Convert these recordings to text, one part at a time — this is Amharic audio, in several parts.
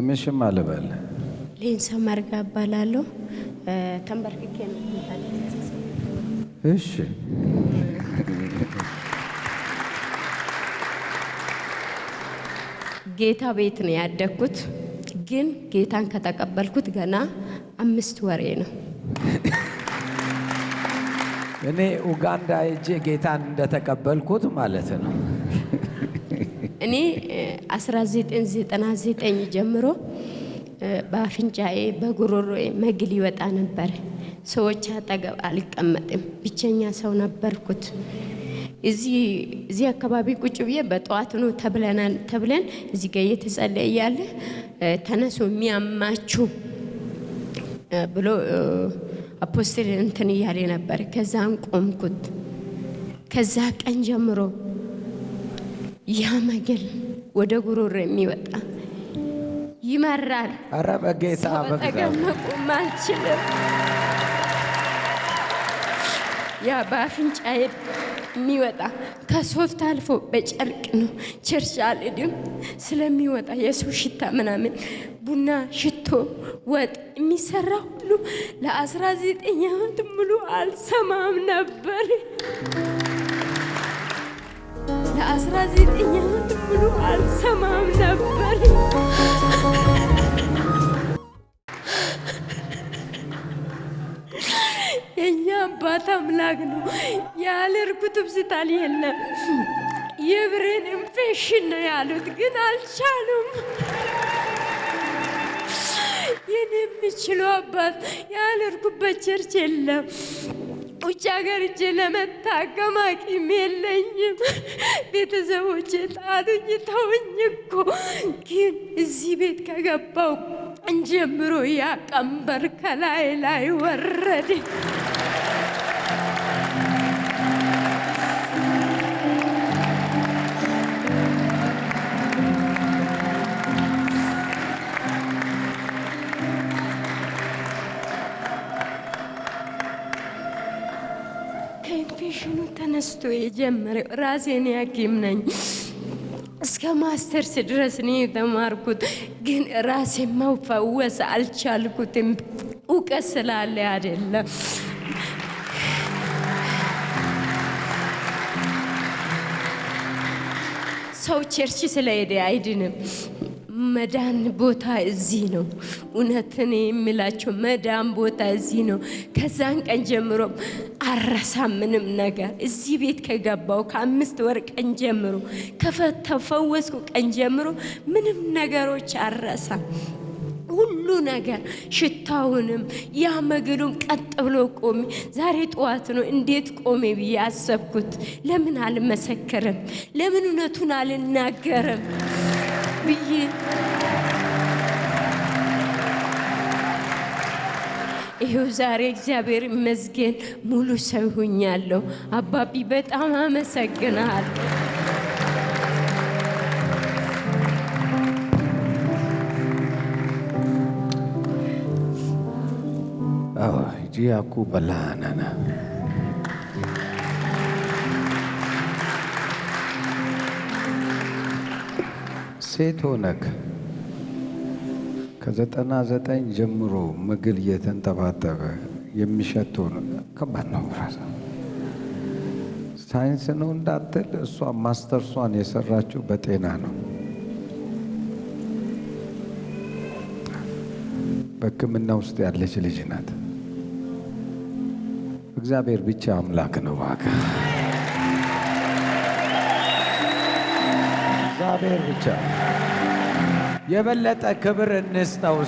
ስምሽም አልበል ሌንሳ መርጋ እባላለሁ። ተንበርክኬ ነው ጌታን። እሺ ጌታ ቤት ነው ያደግኩት፣ ግን ጌታን ከተቀበልኩት ገና 5 ወሬ ነው። እኔ ኡጋንዳ ሄጄ ጌታን እንደተቀበልኩት ማለት ነው። እኔ 1999 ጀምሮ በአፍንጫዬ በጉሮሮዬ መግል ይወጣ ነበር። ሰዎች አጠገብ አልቀመጥም፣ ብቸኛ ሰው ነበርኩት። እዚህ አካባቢ ቁጭ ብዬ በጠዋት ነው ተብለን እዚህ ጋር እየተጸለየ ያለ ተነሱ የሚያማችሁ ብሎ አፖስትል እንትን እያለ ነበር። ከዛን ቆምኩት። ከዛ ቀን ጀምሮ ያ መግል ወደ ጉሮሮ የሚወጣ ይመራል። አረ በጌታ መቆም አልችልም። ያ በአፍንጫዬ የሚወጣ ከሶፍት አልፎ በጨርቅ ነው። ቸርች አልሄድም ስለሚወጣ የሰው ሽታ ምናምን፣ ቡና፣ ሽቶ፣ ወጥ የሚሰራ ሁሉ ለ19 ዓመት ሙሉ አልሰማም ነበር። ለ19 ዓመት ሙሉ አልሰማም ነበር። የኛ አባት አምላክ ነው። ያለ እርኩት ብስታል የለም። የብሬን ኢንፌክሽን ነው ያሉት፣ ግን አልቻሉም። የኔ የሚችለው አባት ያለ እርኩበት ቸርች የለም። ውጭ ሀገር እጄ ለመታከም አቅም የለኝም። ቤተሰቦቼ ጣሉኝ፣ ተውኝ እኮ። ግን እዚህ ቤት ከገባው እንጀምሮ ያ ቀንበር ከላይ ላይ ወረደ። ከኢንፌክሽኑ ተነስቶ የጀመረው ራሴን ሐኪም ነኝ። እስከ ማስተርስ ድረስ ነው የተማርኩት፣ ግን ራሴን መፈወስ አልቻልኩትም። እውቀት ስላለ አይደለም። ሰው ቸርች ስለሄደ አይድንም። መዳን ቦታ እዚህ ነው። እውነትን የሚላቸው መዳን ቦታ እዚህ ነው። ከዛን ቀን ጀምሮ አረሳም ምንም ነገር። እዚህ ቤት ከገባው ከ5 ወር ቀን ጀምሮ ከተፈወስኩ ቀን ጀምሮ ምንም ነገሮች አረሳም። ሁሉ ነገር ሽታውንም ያ መግሉም ቀጥ ብሎ ቆሜ፣ ዛሬ ጠዋት ነው እንዴት ቆሜ ብዬ አሰብኩት። ለምን አልመሰከርም? ለምን እውነቱን አልናገርም ብዬ ይሄው ዛሬ እግዚአብሔር ይመስገን ሙሉ ሰው ሆኛለሁ። አባቢ በጣም አመሰግናለሁ። ጂያኩ በላናና ሴት ሆነክ ከ99 ጀምሮ ምግል እየተንጠባጠበ የሚሸት ሆነ። ከባድ ነው። ራሳ ሳይንስ ነው እንዳትል፣ እሷ ማስተርሷን የሰራችው በጤና ነው። በሕክምና ውስጥ ያለች ልጅ ናት። እግዚአብሔር ብቻ አምላክ ነው። ዋጋ እግዚአብሔር ብቻ። የበለጠ ክብር እንስጠው።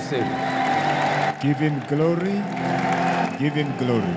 Give him glory, give him glory.